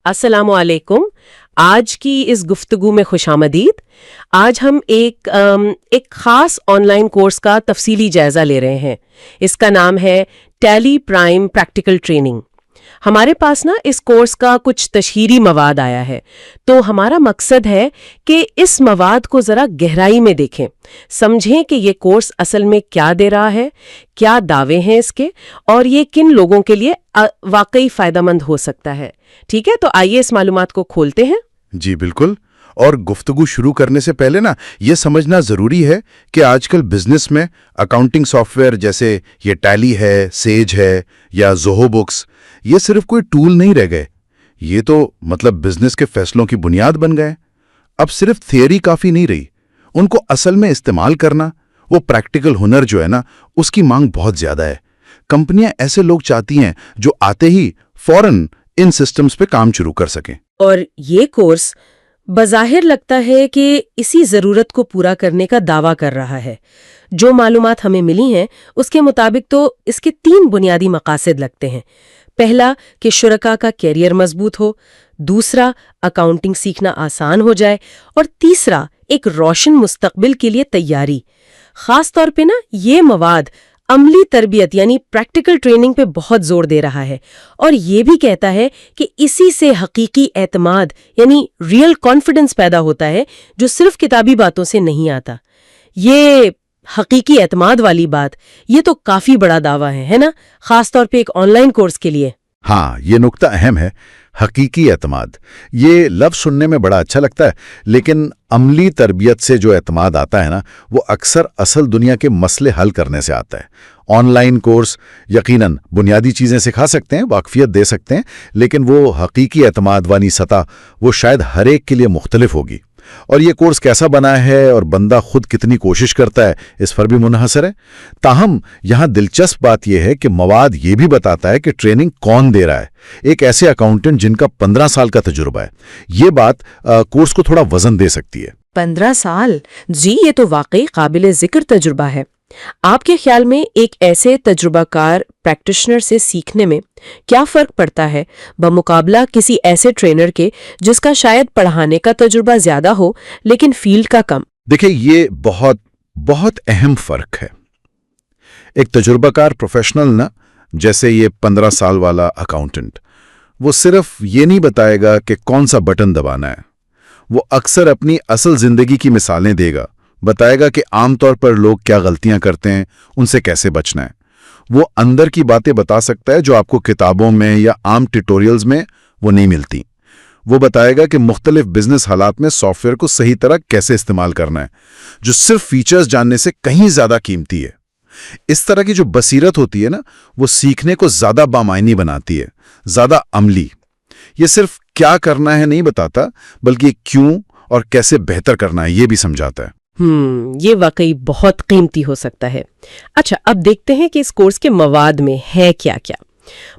السلام علیکم. آج کی اس گفتگو میں خوش آمدید. آج ہم ایک خاص آن لائن کورس کا تفصیلی جائزہ لے رہے ہیں. اس کا نام ہے ٹیلی پرائم پریکٹیکل ٹریننگ. ہمارے پاس اس کورس کا کچھ تشہیری مواد آیا ہے، تو ہمارا مقصد ہے کہ اس مواد کو ذرا گہرائی میں دیکھیں، سمجھیں کہ یہ کورس اصل میں کیا دے رہا ہے، کیا دعوے ہیں اس کے، اور یہ کن لوگوں کے لیے واقعی فائدہ مند ہو سکتا ہے. ٹھیک ہے، تو آئیے اس معلومات کو کھولتے ہیں. جی بالکل. اور گفتگو شروع کرنے سے پہلے یہ سمجھنا ضروری ہے کہ آج کل بزنس میں اکاؤنٹنگ سافٹ ویئر جیسے یہ ٹیلی ہے، سیج ہے یا زوہو بکس، یہ صرف کوئی ٹول نہیں رہ گئے. یہ تو بزنس کے فیصلوں کی بنیاد بن گئے. اب صرف تھیوری کافی نہیں رہی، ان کو اصل میں استعمال کرنا، وہ پریکٹیکل ہنر جو ہے اس کی مانگ بہت زیادہ ہے. کمپنیاں ایسے لوگ چاہتی ہیں جو آتے ہی فوراً ان سسٹمز پہ کام شروع کر سکیں. اور یہ کورس بظاہر لگتا ہے کہ اسی ضرورت کو پورا کرنے کا دعویٰ کر رہا ہے. جو معلومات ہمیں ملی ہیں اس کے مطابق تو اس کے 3 بنیادی مقاصد لگتے ہیں. پہلا کہ شرکاء کا کیریئر مضبوط ہو، دوسرا اکاؤنٹنگ سیکھنا آسان ہو جائے، اور تیسرا ایک روشن مستقبل کے لیے تیاری. خاص طور پہ یہ مواد عملی تربیت یعنی پریکٹیکل ٹریننگ پہ بہت زور دے رہا ہے، اور یہ بھی کہتا ہے کہ اسی سے حقیقی اعتماد یعنی ریئل کانفیڈنس پیدا ہوتا ہے، جو صرف کتابی باتوں سے نہیں آتا. یہ حقیقی اعتماد والی بات، یہ تو کافی بڑا دعویٰ ہے نا، خاص طور پہ ایک آن لائن کورس کے لیے. ہاں، یہ نکتہ اہم ہے. حقیقی اعتماد، یہ لفظ سننے میں بڑا اچھا لگتا ہے، لیکن عملی تربیت سے جو اعتماد آتا ہے وہ اکثر اصل دنیا کے مسئلے حل کرنے سے آتا ہے. آن لائن کورس یقیناً بنیادی چیزیں سکھا سکتے ہیں، واقفیت دے سکتے ہیں، لیکن وہ حقیقی اعتماد والی سطح وہ شاید ہر ایک کے لیے مختلف ہوگی. اور یہ کورس کیسا بنا ہے اور بندہ خود کتنی کوشش کرتا ہے، اس پر بھی منحصر ہے. تاہم یہاں دلچسپ بات یہ ہے کہ مواد یہ بھی بتاتا ہے کہ ٹریننگ کون دے رہا ہے. ایک ایسے اکاؤنٹنٹ جن کا 15 سال کا تجربہ ہے. یہ بات کورس کو تھوڑا وزن دے سکتی ہے. 15 سال؟ جی، یہ تو واقعی قابل ذکر تجربہ ہے. آپ کے خیال میں ایک ایسے تجربہ کار پریکٹیشنر سے سیکھنے میں کیا فرق پڑتا ہے بمقابلہ کسی ایسے ٹرینر کے جس کا شاید پڑھانے کا تجربہ زیادہ ہو لیکن فیلڈ کا کم؟ دیکھیں، یہ بہت بہت اہم فرق ہے. ایک تجربہ کار پروفیشنل جیسے یہ 15 سال والا اکاؤنٹنٹ، وہ صرف یہ نہیں بتائے گا کہ کون سا بٹن دبانا ہے. وہ اکثر اپنی اصل زندگی کی مثالیں دے گا، بتائے گا کہ عام طور پر لوگ کیا غلطیاں کرتے ہیں، ان سے کیسے بچنا ہے. وہ اندر کی باتیں بتا سکتا ہے جو آپ کو کتابوں میں یا عام ٹیوٹوریلز میں وہ نہیں ملتی. وہ بتائے گا کہ مختلف بزنس حالات میں سافٹ ویئر کو صحیح طرح کیسے استعمال کرنا ہے، جو صرف فیچرز جاننے سے کہیں زیادہ قیمتی ہے. اس طرح کی جو بصیرت ہوتی ہے وہ سیکھنے کو زیادہ بامعنی بناتی ہے، زیادہ عملی. یہ صرف کیا کرنا ہے نہیں بتاتا، بلکہ کیوں اور کیسے بہتر کرنا ہے یہ بھی سمجھاتا ہے. یہ واقعی بہت قیمتی ہو سکتا ہے. اچھا، اب دیکھتے ہیں کہ اس کورس کے مواد میں ہے کیا کیا.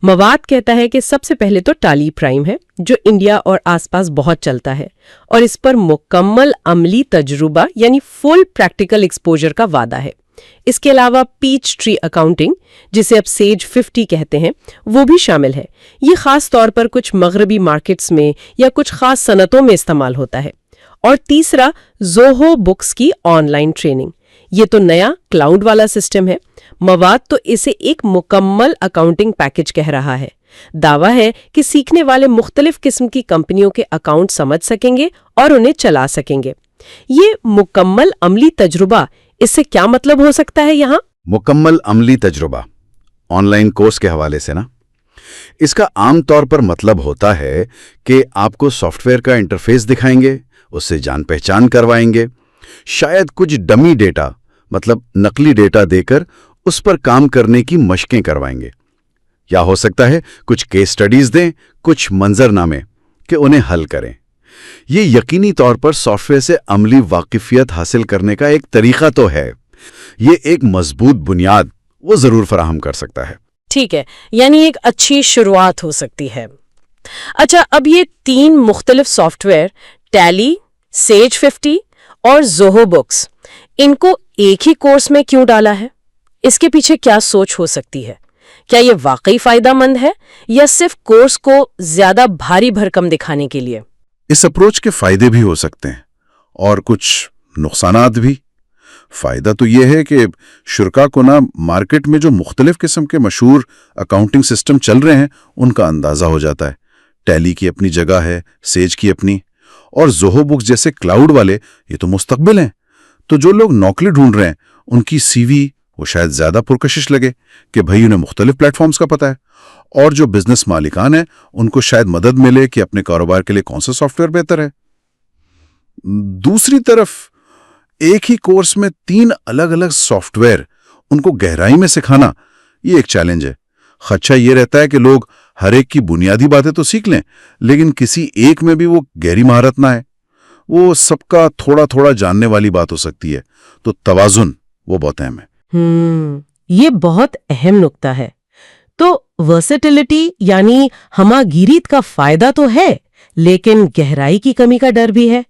مواد کہتا ہے کہ سب سے پہلے تو ٹیلی پرائم ہے، جو انڈیا اور آس پاس بہت چلتا ہے، اور اس پر مکمل عملی تجربہ یعنی فل پریکٹیکل ایکسپوجر کا وعدہ ہے. اس کے علاوہ پیچ ٹری اکاؤنٹنگ، جسے اب سیج 50 کہتے ہیں، وہ بھی شامل ہے. یہ خاص طور پر کچھ مغربی مارکیٹس میں یا کچھ خاص صنعتوں میں استعمال ہوتا ہے. اور تیسرا زوہو بکس کی آن لائن ٹریننگ. یہ تو نیا کلاؤڈ والا سسٹم ہے. مواد تو اسے ایک مکمل اکاؤنٹنگ پیکج کہہ رہا ہے. دعویٰ ہے کہ سیکھنے والے مختلف قسم کی کمپنیوں کے اکاؤنٹ سمجھ سکیں گے اور انہیں چلا سکیں گے. یہ مکمل عملی تجربہ، اس سے کیا مطلب ہو سکتا ہے یہاں؟ مکمل عملی تجربہ آن لائن کورس کے حوالے سے اس کا عام طور پر مطلب ہوتا ہے کہ آپ کو سافٹ ویئر کا انٹرفیس دکھائیں گے، اس سے جان پہچان کروائیں گے، شاید کچھ ڈمی ڈیٹا نقلی ڈیٹا دے کر اس پر کام کرنے کی مشقیں کروائیں گے، یا ہو سکتا ہے کچھ کیس سٹڈیز دیں، کچھ منظر نامے کہ انہیں حل کریں. یہ یقینی طور پر سافٹ ویئر سے عملی واقفیت حاصل کرنے کا ایک طریقہ تو ہے. یہ ایک مضبوط بنیاد وہ ضرور فراہم کر سکتا ہے. ٹھیک ہے، یعنی ایک اچھی شروعات ہو سکتی ہے. اچھا، اب یہ 3 مختلف سافٹ ویئر ٹیلی، سیج 50 اور زوہو بکس، ان کو ایک ہی کورس میں کیوں ڈالا ہے؟ اس کے پیچھے کیا سوچ ہو سکتی ہے؟ کیا یہ واقعی فائدہ مند ہے یا صرف کورس کو زیادہ بھاری بھرکم دکھانے کے لیے؟ اس اپروچ کے فائدے بھی ہو سکتے ہیں اور کچھ نقصانات بھی۔ فائدہ تو یہ ہے کہ شرکا کو مارکیٹ میں جو مختلف قسم کے مشہور اکاؤنٹنگ سسٹم چل رہے ہیں ان کا اندازہ ہو جاتا ہے۔ ٹیلی کی اپنی جگہ ہے، سیج کی اپنی، اور زوہو بکس جیسے کلاؤڈ والے یہ تو مستقبل ہیں۔ تو جو لوگ نوکری ڈھونڈ رہے ہیں ان کی سی وی وہ شاید زیادہ پرکشش لگے کہ بھئی انہیں مختلف پلیٹ فارمز کا پتہ ہے، اور جو بزنس مالکان ہیں ان کو شاید مدد ملے کہ اپنے کاروبار کے لیے کون سا سافٹ ویئر بہتر ہے۔ دوسری طرف ایک ہی کورس میں 3 الگ الگ سافٹ ویئر ان کو گہرائی میں سکھانا یہ ایک چیلنج ہے۔ خدشہ یہ رہتا ہے کہ لوگ ہر ایک کی بنیادی باتیں تو سیکھ لیں لیکن کسی ایک میں بھی وہ گہری مہارت نہ ہے، وہ سب کا تھوڑا تھوڑا جاننے والی بات ہو سکتی ہے۔ تو توازن وہ بہت اہم ہے۔ یہ بہت اہم نکتہ ہے۔ تو ورسٹیلٹی یعنی ہمہ گیریت کا فائدہ تو ہے لیکن گہرائی کی کمی کا ڈر بھی ہے۔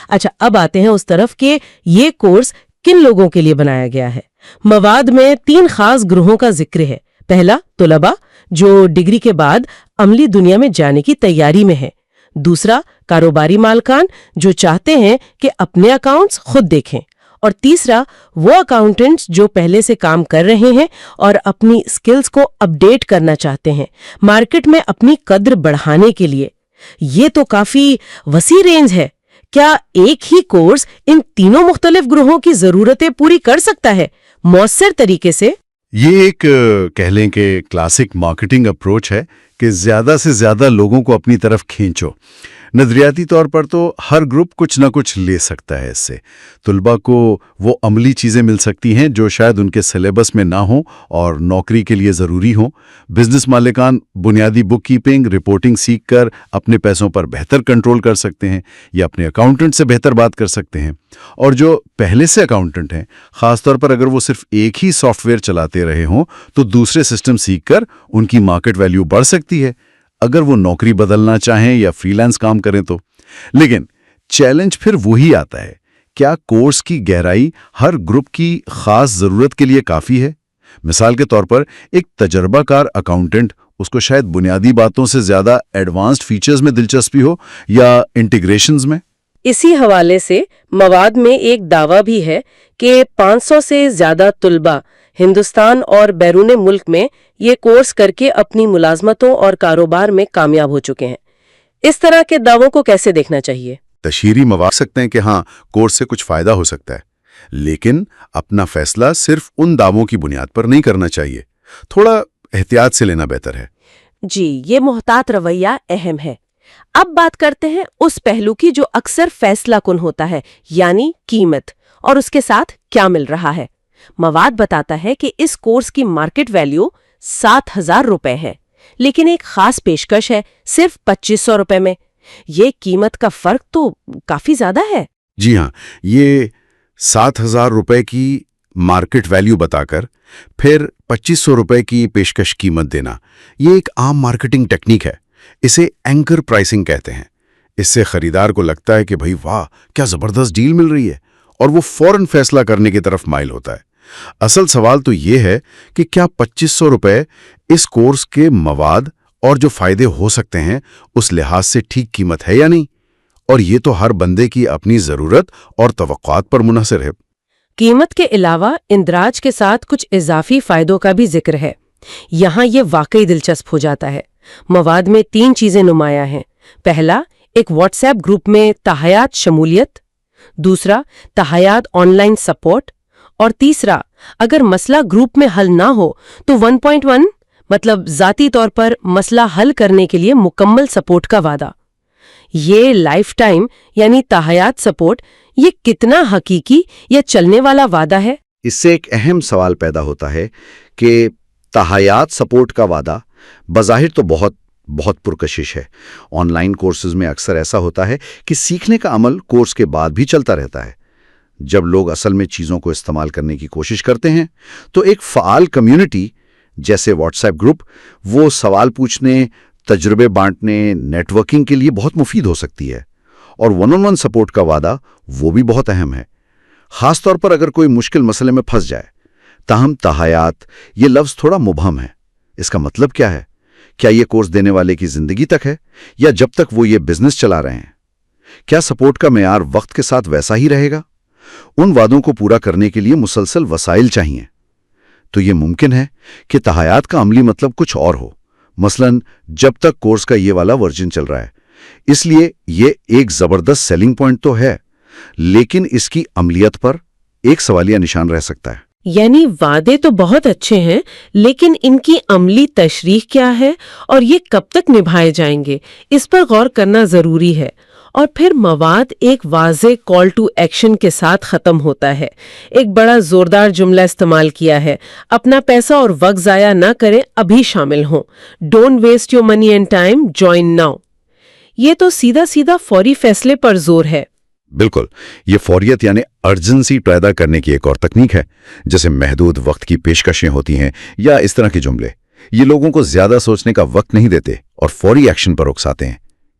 اچھا، اب آتے ہیں اس طرف کہ یہ کورس کن لوگوں کے لیے بنایا گیا ہے۔ مواد میں 3 خاص گروہوں کا ذکر ہے۔ پہلا، طلباء جو ڈگری کے بعد عملی دنیا میں جانے کی تیاری میں ہے۔ دوسرا، کاروباری مالکان جو چاہتے ہیں کہ اپنے اکاؤنٹس خود دیکھیں۔ اور تیسرا، وہ اکاؤنٹنٹس جو پہلے سے کام کر رہے ہیں اور اپنی سکلز کو اپڈیٹ کرنا چاہتے ہیں مارکیٹ میں اپنی قدر بڑھانے کے لیے۔ یہ تو کافی وسیع رینج ہے۔ کیا ایک ہی کورس ان تینوں مختلف گروہوں کی ضرورتیں پوری کر سکتا ہے مؤثر طریقے سے؟ یہ ایک کہہ لیں کہ کلاسک مارکیٹنگ اپروچ ہے کہ زیادہ سے زیادہ لوگوں کو اپنی طرف کھینچو۔ نظریاتی طور پر تو ہر گروپ کچھ نہ کچھ لے سکتا ہے اس سے۔ طلباء کو وہ عملی چیزیں مل سکتی ہیں جو شاید ان کے سلیبس میں نہ ہوں اور نوکری کے لیے ضروری ہوں۔ بزنس مالکان بنیادی بک کیپنگ، رپورٹنگ سیکھ کر اپنے پیسوں پر بہتر کنٹرول کر سکتے ہیں یا اپنے اکاؤنٹنٹ سے بہتر بات کر سکتے ہیں۔ اور جو پہلے سے اکاؤنٹنٹ ہیں، خاص طور پر اگر وہ صرف ایک ہی سافٹ ویئر چلاتے رہے ہوں تو دوسرے سسٹم سیکھ کر ان کی مارکیٹ ویلیو بڑھ سکتی ہے اگر وہ نوکری بدلنا چاہیں یا فری لانس کام کریں تو۔ لیکن چیلنج پھر وہی آتا ہے، کیا کورس کی گہرائی ہر گروپ کی خاص ضرورت کے لیے کافی ہے؟ مثال کے طور پر ایک تجربہ کار اکاؤنٹنٹ، اس کو شاید بنیادی باتوں سے زیادہ ایڈوانسڈ فیچرز میں دلچسپی ہو یا انٹیگریشنز میں۔ اسی حوالے سے مواد میں ایک دعویٰ بھی ہے کہ 500 سے زیادہ طلباء ہندوستان اور بیرون ملک میں یہ کورس کر کے اپنی ملازمتوں اور کاروبار میں کامیاب ہو چکے ہیں۔ اس طرح کے دعووں کو کیسے دیکھنا چاہیے؟ تشہیری مواد سکتے ہیں کہ ہاں کورس سے کچھ فائدہ ہو سکتا ہے، لیکن اپنا فیصلہ صرف ان دعووں کی بنیاد پر نہیں کرنا چاہیے، تھوڑا احتیاط سے لینا بہتر ہے۔ جی، یہ محتاط رویہ اہم ہے۔ اب بات کرتے ہیں اس پہلو کی جو اکثر فیصلہ کن ہوتا ہے، یعنی قیمت اور اس کے ساتھ کیا مل رہا ہے۔ مواد بتاتا ہے کہ اس کورس کی مارکیٹ ویلیو 7,000 روپے ہے، لیکن ایک خاص پیشکش ہے صرف 2,500 روپے میں۔ یہ قیمت کا فرق تو کافی زیادہ ہے۔ جی ہاں، یہ 7,000 روپے کی مارکیٹ ویلیو بتا کر پھر 2,500 روپے کی پیشکش قیمت دینا، یہ ایک عام مارکیٹنگ ٹیکنیک ہے۔ اسے اینکر پرائسنگ کہتے ہیں۔ اس سے خریدار کو لگتا ہے کہ بھئی واہ کیا زبردست ڈیل مل رہی ہے، اور وہ فوراً فیصلہ کرنے کی طرف مائل ہوتا ہے۔ اصل سوال تو یہ ہے کہ کیا 2,500 روپے اس کورس کے مواد اور جو فائدے ہو سکتے ہیں اس لحاظ سے ٹھیک قیمت ہے یا نہیں؟ اور یہ تو ہر بندے کی اپنی ضرورت اور توقعات پر منحصر ہے۔ قیمت کے علاوہ اندراج کے ساتھ کچھ اضافی فائدوں کا بھی ذکر ہے۔ یہاں یہ واقعی دلچسپ ہو جاتا ہے۔ مواد میں 3 چیزیں نمایاں ہیں۔ پہلا، ایک واٹس ایپ گروپ میں تحیات شمولیت۔ دوسرا، تحیات آن لائن سپورٹ۔ اور تیسرا، اگر مسئلہ گروپ میں حل نہ ہو تو 1.1 مطلب ذاتی طور پر مسئلہ حل کرنے کے لیے مکمل سپورٹ کا وعدہ۔ یہ لائف ٹائم یعنی تحیات سپورٹ، یہ کتنا حقیقی یا چلنے والا وعدہ ہے؟ اس سے ایک اہم سوال پیدا ہوتا ہے کہ تحیات سپورٹ کا وعدہ بظاہر تو بہت پرکشش ہے۔ آن لائن کورسز میں اکثر ایسا ہوتا ہے کہ سیکھنے کا عمل کورس کے بعد بھی چلتا رہتا ہے۔ جب لوگ اصل میں چیزوں کو استعمال کرنے کی کوشش کرتے ہیں تو ایک فعال کمیونٹی جیسے واٹس ایپ گروپ وہ سوال پوچھنے، تجربے بانٹنے، نیٹ ورکنگ کے لیے بہت مفید ہو سکتی ہے۔ اور 1-on-1 سپورٹ کا وعدہ وہ بھی بہت اہم ہے، خاص طور پر اگر کوئی مشکل مسئلے میں پھنس جائے۔ تاہم تحیات یہ لفظ تھوڑا مبہم ہے۔ اس کا مطلب کیا ہے؟ کیا یہ کورس دینے والے کی زندگی تک ہے یا جب تک وہ یہ بزنس چلا رہے ہیں؟ کیا سپورٹ کا معیار وقت کے ساتھ ویسا ہی رہے گا؟ ان وعدوں کو پورا کرنے کے لیے مسلسل وسائل چاہیے۔ تو یہ ممکن ہے کہ تحایات کا عملی مطلب کچھ اور ہو، مثلا جب تک کورس کا یہ والا ورژن چل رہا ہے۔ اس لیے یہ ایک زبردست سیلنگ پوائنٹ تو ہے، لیکن اس کی عملیت پر ایک سوالیہ نشان رہ سکتا ہے۔ یعنی وعدے تو بہت اچھے ہیں، لیکن ان کی عملی تشریح کیا ہے اور یہ کب تک نبھائے جائیں گے، اس پر غور کرنا ضروری ہے۔ اور پھر مواد ایک واضح کال ٹو ایکشن کے ساتھ ختم ہوتا ہے۔ ایک بڑا زوردار جملہ استعمال کیا ہے، اپنا پیسہ اور وقت ضائع نہ کریں، ابھی شامل ہوں۔ Don't waste your money and time, join now. یہ تو سیدھا سیدھا فوری فیصلے پر زور ہے۔ بالکل، یہ فوریت یعنی ارجنسی پیدا کرنے کی ایک اور تکنیک ہے، جیسے محدود وقت کی پیشکشیں ہوتی ہیں یا اس طرح کے جملے۔ یہ لوگوں کو زیادہ سوچنے کا وقت نہیں دیتے اور فوری ایکشن پر اکساتے ہیں۔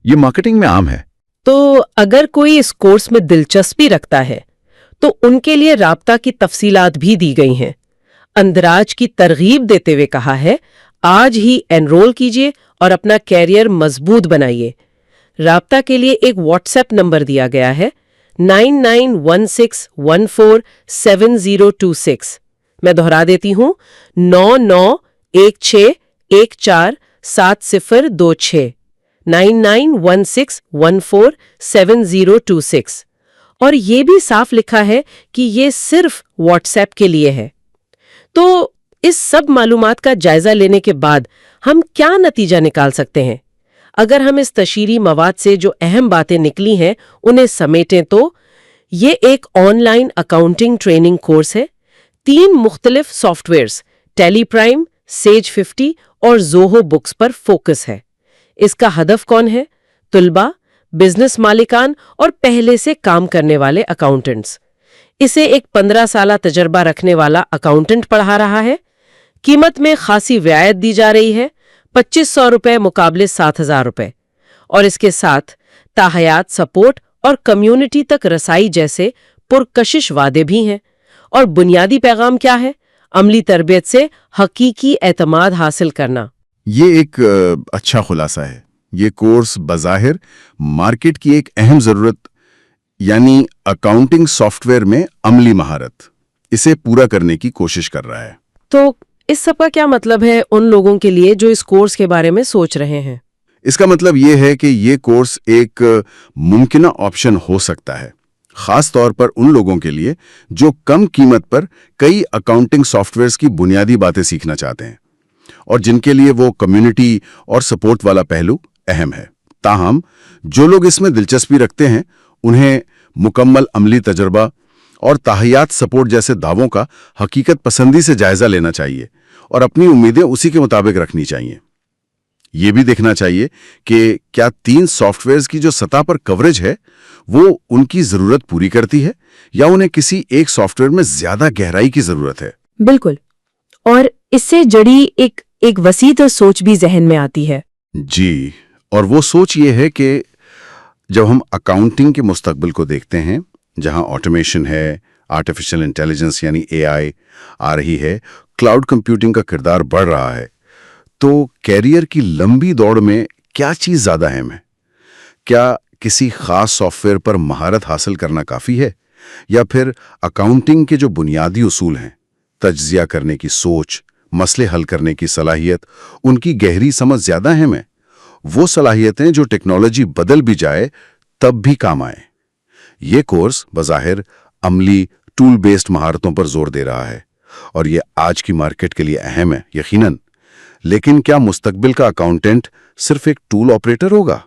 یہ مارکیٹنگ میں عام ہے۔ تو اگر کوئی اس کورس میں دلچسپی رکھتا ہے تو ان کے لیے رابطہ کی تفصیلات بھی دی گئی ہیں۔ اندراج کی ترغیب دیتے ہوئے کہا ہے، آج ہی انرول کیجیے اور اپنا کیریئر مضبوط بنائیے۔ رابطہ کے لیے ایک واٹس ایپ نمبر دیا گیا ہے 9916147026۔ میں دہرا دیتی ہوں، 9916147026، 9916147026۔ اور یہ بھی صاف لکھا ہے کہ یہ صرف واٹس ایپ کے لیے ہے۔ تو اس سب معلومات کا جائزہ لینے کے بعد ہم کیا نتیجہ نکال سکتے ہیں؟ اگر ہم اس تشہیری مواد سے جو اہم باتیں نکلی ہیں انہیں سمیٹیں تو یہ ایک on line accounting training course ہے۔ 3 مختلف سافٹ ویئرز ٹیلی پرائم، سیج 50 اور زوہو بکس پر فوکس ہے۔ اس کا ہدف کون ہے؟ طلباء، بزنس مالکان اور پہلے سے کام کرنے والے اکاؤنٹنٹس۔ اسے ایک 15 سالہ تجربہ رکھنے والا اکاؤنٹنٹ پڑھا رہا ہے۔ قیمت میں خاصی رعایت دی جا رہی ہے، 2500 روپے مقابلے 7000 روپے، اور اس کے ساتھ تاحیات سپورٹ اور کمیونٹی تک رسائی جیسے پرکشش وعدے بھی ہیں۔ اور بنیادی پیغام کیا ہے؟ عملی تربیت سے حقیقی اعتماد حاصل کرنا۔ یہ ایک اچھا خلاصہ ہے۔ یہ کورس بظاہر مارکیٹ کی ایک اہم ضرورت یعنی اکاؤنٹنگ سافٹ ویئر میں عملی مہارت، اسے پورا کرنے کی کوشش کر رہا ہے۔ تو اس سب کا کیا مطلب ہے ان لوگوں کے لیے جو اس کورس کے بارے میں سوچ رہے ہیں؟ اس کا مطلب یہ ہے کہ یہ کورس ایک ممکنہ آپشن ہو سکتا ہے، خاص طور پر ان لوگوں کے لیے جو کم قیمت پر کئی اکاؤنٹنگ سافٹ ویئرز کی بنیادی باتیں سیکھنا چاہتے ہیں اور جن کے لیے وہ کمیونٹی اور سپورٹ والا پہلو اہم ہے۔ تاہم جو لوگ اس میں دلچسپی رکھتے ہیں انہیں مکمل عملی تجربہ اور تاحیات سپورٹ جیسے دعووں کا حقیقت پسندی سے جائزہ لینا چاہیے اور اپنی امیدیں اسی کے مطابق رکھنی چاہیے۔ یہ بھی دیکھنا چاہیے کہ کیا 3 سافٹ ویئرز کی جو سطح پر کوریج ہے وہ ان کی ضرورت پوری کرتی ہے یا انہیں کسی ایک سافٹ ویئر میں زیادہ گہرائی کی ضرورت ہے۔ بالکل، اور اس سے جڑی ایک وسیع تر سوچ بھی ذہن میں آتی ہے۔ جی، اور وہ سوچ یہ ہے کہ جب ہم اکاؤنٹنگ کے مستقبل کو دیکھتے ہیں جہاں آٹومیشن ہے، آرٹیفیشل انٹیلیجنس یعنی AI آ رہی ہے، کلاؤڈ کمپیوٹنگ کا کردار بڑھ رہا ہے، تو کیریئر کی لمبی دوڑ میں کیا چیز زیادہ اہم ہے؟ کیا کسی خاص سافٹ ویئر پر مہارت حاصل کرنا کافی ہے یا پھر اکاؤنٹنگ کے جو بنیادی اصول ہیں، تجزیہ کرنے کی سوچ، مسئلے حل کرنے کی صلاحیت، ان کی گہری سمجھ زیادہ اہم ہے؟ وہ صلاحیتیں جو ٹیکنالوجی بدل بھی جائے تب بھی کام آئیں۔ یہ کورس بظاہر عملی ٹول بیسڈ مہارتوں پر زور دے رہا ہے اور یہ آج کی مارکیٹ کے لیے اہم ہے یقیناً، لیکن کیا مستقبل کا اکاؤنٹنٹ صرف ایک ٹول آپریٹر ہوگا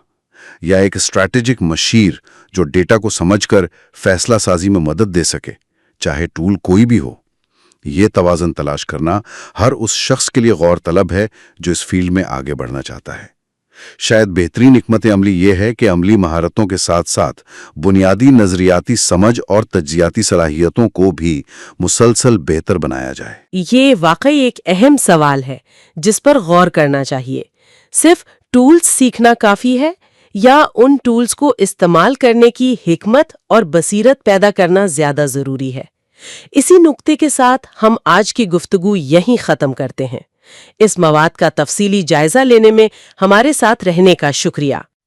یا ایک اسٹریٹجک مشیر جو ڈیٹا کو سمجھ کر فیصلہ سازی میں مدد دے سکے، چاہے ٹول کوئی بھی ہو؟ یہ توازن تلاش کرنا ہر اس شخص کے لیے غور طلب ہے جو اس فیلڈ میں آگے بڑھنا چاہتا ہے۔ شاید بہترین حکمت عملی یہ ہے کہ عملی مہارتوں کے ساتھ ساتھ بنیادی نظریاتی سمجھ اور تجزیاتی صلاحیتوں کو بھی مسلسل بہتر بنایا جائے۔ یہ واقعی ایک اہم سوال ہے جس پر غور کرنا چاہیے۔ صرف ٹولز سیکھنا کافی ہے یا ان ٹولز کو استعمال کرنے کی حکمت اور بصیرت پیدا کرنا زیادہ ضروری ہے؟ اسی نقطے کے ساتھ ہم آج کی گفتگو یہیں ختم کرتے ہیں۔ اس مواد کا تفصیلی جائزہ لینے میں ہمارے ساتھ رہنے کا شکریہ۔